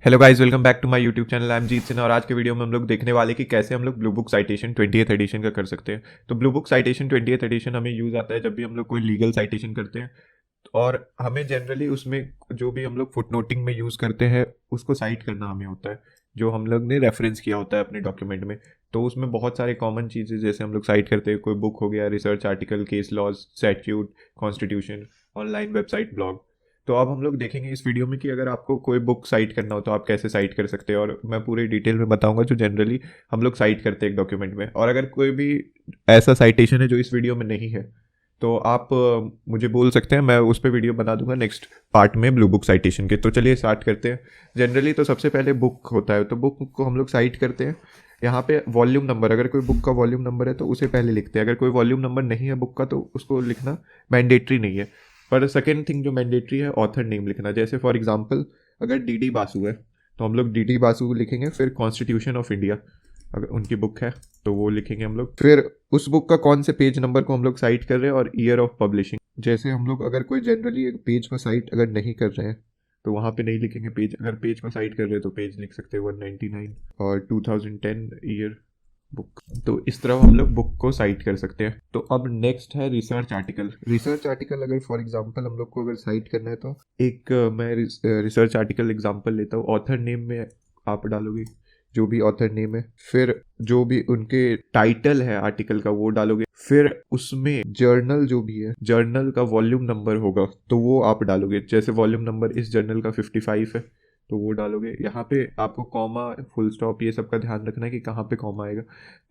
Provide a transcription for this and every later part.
Hello guys, welcome back to my YouTube channel. I am Jeet Sinha और आज के video में हम लोग देखने वाले कि कैसे हम लोग blue book citation 20th addition का कर सकते हैं। तो blue book citation 20th edition हमें यूज़ आता है जब भी हम लोग कोई लीगल साइटेशन करते हैं और हमें जनरली उसमें जो भी हम लोग फुटनोटिंग में यूज़ करते हैं उसको साइट करना हमें होता है, जो हम लोग ने रेफरेंस किया होता है अपने डॉक्यूमेंट में। तो उसमें बहुत सारे कॉमन चीज़ें जैसे हम लोग साइट करते हैं, कोई बुक हो गया, research article, case laws, statute, constitution, online website, blog. तो अब हम लोग देखेंगे इस वीडियो में कि अगर आपको कोई बुक साइट करना हो तो आप कैसे साइट कर सकते हैं, और मैं पूरे डिटेल में बताऊंगा जो जनरली हम लोग साइट करते हैं एक डॉक्यूमेंट में। और अगर कोई भी ऐसा साइटेशन है जो इस वीडियो में नहीं है तो आप मुझे बोल सकते हैं, मैं उस पर वीडियो बना दूंगा नेक्स्ट पार्ट में ब्लू बुक साइटेशन के। तो चलिए स्टार्ट करते हैं। जनरली तो सबसे पहले बुक होता है, तो बुक को हम लोग साइट करते हैं। यहाँ पे वॉल्यूम नंबर, अगर कोई बुक का वॉल्यूम नंबर है तो उसे पहले लिखते हैं। अगर कोई वॉल्यूम नंबर नहीं है बुक का तो उसको लिखना मैंडेटरी नहीं है। पर सेकेंड थिंग जो मैंडेटरी है, ऑथर नेम लिखना। जैसे फॉर एग्जांपल अगर डी बासु है तो हम लोग डी बासु लिखेंगे, फिर कॉन्स्टिट्यूशन ऑफ इंडिया अगर उनकी बुक है तो वो लिखेंगे हम लोग, फिर उस बुक का कौन से पेज नंबर को हम लोग साइट कर रहे हैं और ईयर ऑफ पब्लिशिंग। जैसे हम लोग अगर कोई जनरली एक पेज को साइट अगर नहीं कर रहे हैं तो वहाँ पे नहीं लिखेंगे पेज। अगर पेज को साइट कर रहे हैं तो पेज लिख सकते हैं 199 और 2010 ईयर बुक। तो इस तरह हम लोग बुक को साइट कर सकते हैं। तो अब नेक्स्ट है रिसर्च आर्टिकल। रिसर्च आर्टिकल अगर फॉर एग्जांपल हम लोग को अगर साइट करना है तो एक मैं रिसर्च आर्टिकल एग्जांपल लेता हूँ। ऑथर नेम में आप डालोगे जो भी ऑथर नेम है, फिर जो भी उनके टाइटल है आर्टिकल का वो डालोगे, फिर उसमें जर्नल जो भी है, जर्नल का वॉल्यूम नंबर होगा तो वो आप डालोगे। जैसे वॉल्यूम नंबर इस जर्नल का 55 है तो वो डालोगे। यहाँ पे आपको कॉमा, फुल स्टॉप, ये सब का ध्यान रखना है कि कहाँ पे कॉमा आएगा।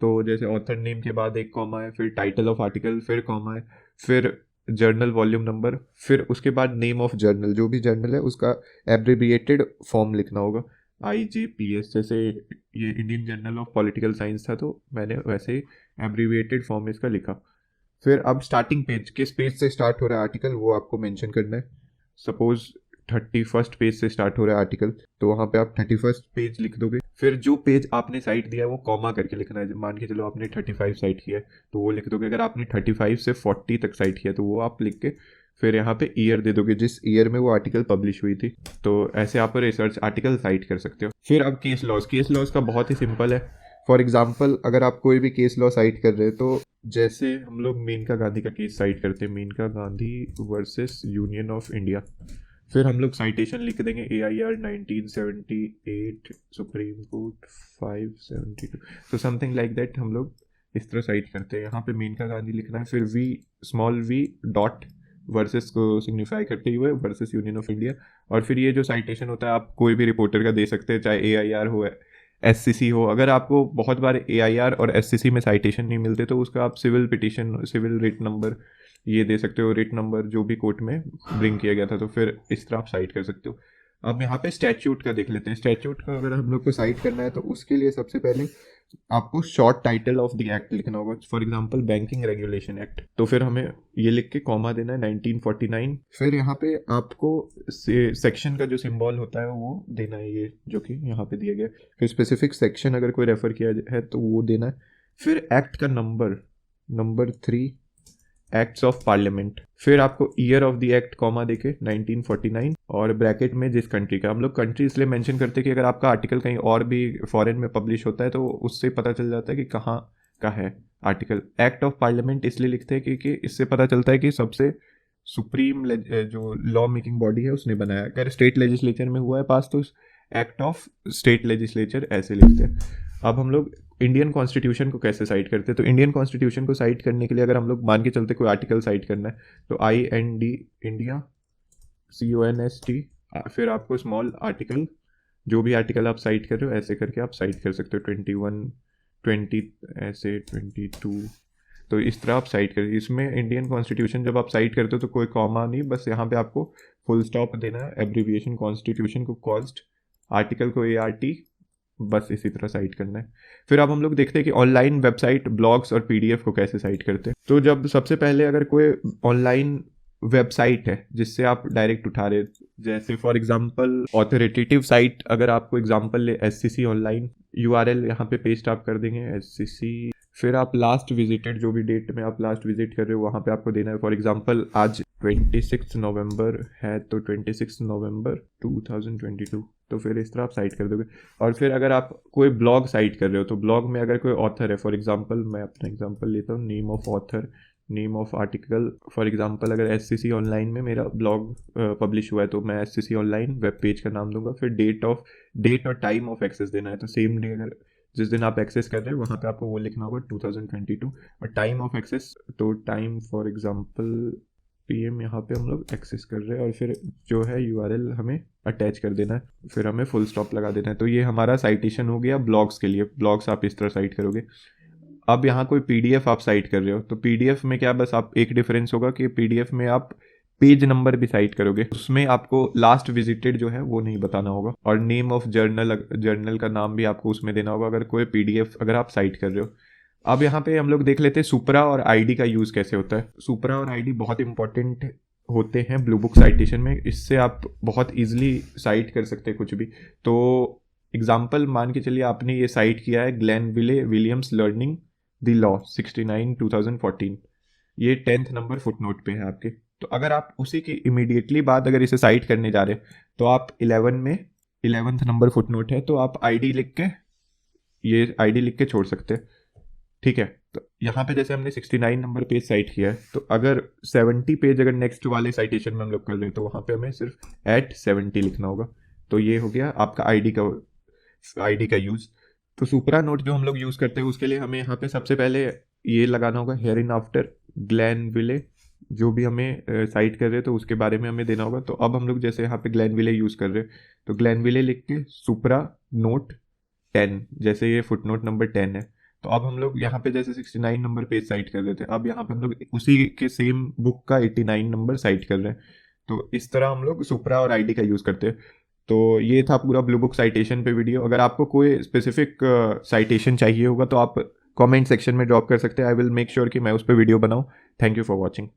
तो जैसे ऑथर नेम के बाद एक कॉमा है, फिर टाइटल ऑफ आर्टिकल, फिर कॉमा है, फिर जर्नल वॉल्यूम नंबर, फिर उसके बाद नेम ऑफ जर्नल, जो भी जर्नल है उसका एब्रिविएटेड फॉर्म लिखना होगा, IJPS। जैसे ये Indian journal of political science था तो मैंने वैसे ही एब्रिविएटेड फॉर्म इसका लिखा। फिर अब स्टार्टिंग पेज, किस पेज से स्टार्ट हो रहा है आर्टिकल वो आपको मेंशन करना है। सपोज 31st पेज से स्टार्ट हो रहा है आर्टिकल तो वहाँ पे आप 31st पेज लिख दोगे। फिर जो पेज आपने साइट दिया है वो कॉमा करके लिखना है। मान के चलो आपने 35 साइट किया है तो वो लिख दोगे। अगर आपने 35 से 40 तक साइट किया तो वो आप लिख के फिर यहाँ पे ईयर दे दोगे जिस ईयर में वो आर्टिकल पब्लिश हुई थी। तो ऐसे आप रिसर्च आर्टिकल साइट कर सकते हो। फिर अब केस लॉज। केस लॉज का बहुत ही सिंपल है। फॉर एग्जाम्पल अगर आप कोई भी केस लॉ साइट कर रहे हैं तो जैसे हम लोग मेनका गांधी का केस साइट करते हैं, Maneka Gandhi versus union of India. फिर हम लोग साइटेशन लिख देंगे AIR 1978, सुप्रीम कोर्ट 572। तो समथिंग लाइक दैट हम लोग इस तरह साइट करते हैं। यहाँ पे मेनका गांधी लिखना है, फिर V डॉट वर्सेस को सिग्निफाई करते हुए वर्सेस यूनियन ऑफ इंडिया। और फिर ये जो साइटेशन होता है आप कोई भी रिपोर्टर का दे सकते हैं, चाहे AIR हो, SCC हो। अगर आपको बहुत बार AIR और SCC में साइटेशन नहीं मिलते तो उसका आप civil petition, civil writ number ये दे सकते हो, रिट नंबर जो भी कोर्ट में ब्रिंग किया गया था। तो फिर इस तरह आप साइट कर सकते हो। अब यहाँ पे स्टैच्यूट का देख लेते हैं। स्टैच्यूट का अगर हम लोग को साइट करना है तो उसके लिए सबसे पहले आपको short title of the act लिखना होगा। For example banking regulation act, तो फिर हमें ये लिख के कॉमा देना है 1949। फिर यहाँ पे आपको सेक्शन का जो सिंबल होता है वो देना है, ये जो कि यहाँ पे दिया गया। फिर स्पेसिफिक सेक्शन अगर कोई रेफर किया है तो वो देना है। फिर एक्ट का नंबर 3, एक्ट्स ऑफ पार्लियामेंट। फिर आपको year of the act comma देके 1949 और ब्रैकेट में जिस कंट्री का। हम लोग कंट्री इसलिए मेंशन करते हैं कि अगर आपका आर्टिकल कहीं और भी फॉरेन में पब्लिश होता है तो उससे पता चल जाता है कि कहाँ का है आर्टिकल। एक्ट ऑफ पार्लियामेंट इसलिए लिखते हैं क्योंकि इससे पता चलता है कि सबसे सुप्रीम जो लॉ मेकिंग बॉडी है उसने बनाया। अगर स्टेट लेजिस्लेचर में हुआ है पास तो एक्ट ऑफ स्टेट लेजिस्लेचर ऐसे लिखते हैं। अब हम लोग इंडियन कॉन्स्टिट्यूशन को कैसे साइट करते हैं, तो इंडियन कॉन्स्टिट्यूशन को साइट करने के लिए अगर हम लोग मान के चलते कोई आर्टिकल साइट करना है तो IND इंडिया CONST, फिर आपको स्मॉल आर्टिकल, जो भी आर्टिकल आप साइट कर रहे हो ऐसे करके आप साइट कर सकते हो। 21, 20 ऐसे 22। तो इस तरह आप साइट करिए। इसमें इंडियन कॉन्स्टिट्यूशन जब आप साइट करते हो तो कोई कॉमा नहीं, बस यहाँ पे आपको फुल स्टॉप देना है। एब्रीविएशन कॉन्स्टिट्यूशन को कॉस्ट, आर्टिकल को ART, बस इसी तरह साइट करना है। फिर अब हम लोग देखते हैं कि ऑनलाइन वेबसाइट, ब्लॉग्स और PDF को कैसे साइट करते हैं। तो जब सबसे पहले अगर कोई ऑनलाइन वेबसाइट है जिससे आप डायरेक्ट उठा रहे, जैसे फॉर एग्जांपल ऑथोरिटेटिव साइट, अगर आपको एग्जांपल ले SCC ऑनलाइन, URL यहाँ पे पेस्ट आप कर देंगे SCC, फिर आप लास्ट विजिटेड, जो भी डेट में आप लास्ट विजिट कर रहे हो वहाँ पे आपको देना है। फॉर एग्जांपल आज 26 नवंबर है, तो 26 नवंबर 2022, तो फिर इस तरह आप साइट कर दोगे। और फिर अगर आप कोई ब्लॉग साइट कर रहे हो, तो ब्लॉग में अगर कोई ऑथर है, फॉर एग्जांपल मैं अपना एग्जांपल लेता हूँ, name of author, name of article. For example अगर एससीसी ऑनलाइन में मेरा ब्लॉग पब्लिश हुआ है, तो मैं एससीसी ऑनलाइन वेब पेज का नाम दूंगा। फिर डेट और टाइम ऑफ एक्सेस देना है, तो सेम डे अगर जिस दिन आप एक्सेस कर रहे हैं वहाँ पे आपको वो लिखना होगा 2022। और टाइम ऑफ एक्सेस, तो टाइम फॉर एग्जांपल पीएम यहाँ पे हम लोग एक्सेस कर रहे हैं, और फिर जो है यूआरएल हमें अटैच कर देना है, फिर हमें फुल स्टॉप लगा देना है। तो ये हमारा साइटेशन हो गया ब्लॉग्स के लिए। ब्लॉग्स आप इस तरह साइट करोगे। अब यहाँ कोई पीडीएफ आप साइट कर रहे हो, तो पीडीएफ में क्या, बस आप एक डिफरेंस होगा कि पीडीएफ में आप पेज नंबर भी साइट करोगे, उसमें आपको लास्ट विजिटेड जो है वो नहीं बताना होगा। और नेम ऑफ जर्नल का नाम भी आपको उसमें देना होगा, अगर कोई पीडीएफ अगर आप साइट कर रहे हो। अब यहाँ पे हम लोग देख लेते हैं सुपरा और आईडी का यूज़ कैसे होता है। सुपरा और आईडी बहुत इंपॉर्टेंट होते हैं ब्लू बुक साइटेशन में। इससे आप बहुत ईजिली साइट कर सकते हैं कुछ भी। तो एग्जाम्पल मान के चलिए आपने ये साइट किया है Glenville Williams learning the law 69 2014, ये 10th नंबर फुटनोट पे है आपके। तो अगर आप उसी की इमीडिएटली बाद अगर इसे साइट करने जा रहे हैं, तो आप 11 में 11th नंबर फुटनोट है, तो आप आईडी लिख के, ये आईडी लिख के छोड़ सकते हैं। ठीक है, तो यहाँ पे जैसे हमने 69 नंबर पेज साइट किया है, तो अगर 70 पेज अगर नेक्स्ट वाले साइटेशन में हम लोग कर रहे हैं, तो वहाँ पे हमें सिर्फ @70 लिखना होगा। तो ये हो गया आपका आईडी का यूज़। तो सुपरा नोट जो हम लोग यूज़ करते हैं उसके लिए हमें यहाँ पे सबसे पहले ये लगाना होगा, हेयर इन आफ्टर ग्लेनविले, जो भी हमें साइट कर रहे हैं तो उसके बारे में हमें देना होगा। तो अब हम लोग जैसे यहाँ पे ग्लेनविले यूज़ कर रहे हैं, तो ग्लेनविले लिख के सुपरा नोट 10, जैसे ये फुट नोट नंबर 10 है। तो अब हम लोग यहाँ पे जैसे 69 नंबर पेज साइट कर रहे थे, अब यहाँ पे हम लोग उसी के सेम बुक का 89 नंबर साइट कर रहे हैं। तो इस तरह हम लोग सुपरा और आईडी का यूज़ करते हैं। तो ये था पूरा ब्लू बुक साइटेशन पे वीडियो। अगर आपको कोई स्पेसिफिक साइटेशन चाहिए होगा तो आप कमेंट सेक्शन में ड्रॉप कर सकते हैं। आई विल मेक श्योर कि मैं उस पर वीडियो बनाऊँ। Thank you for watching.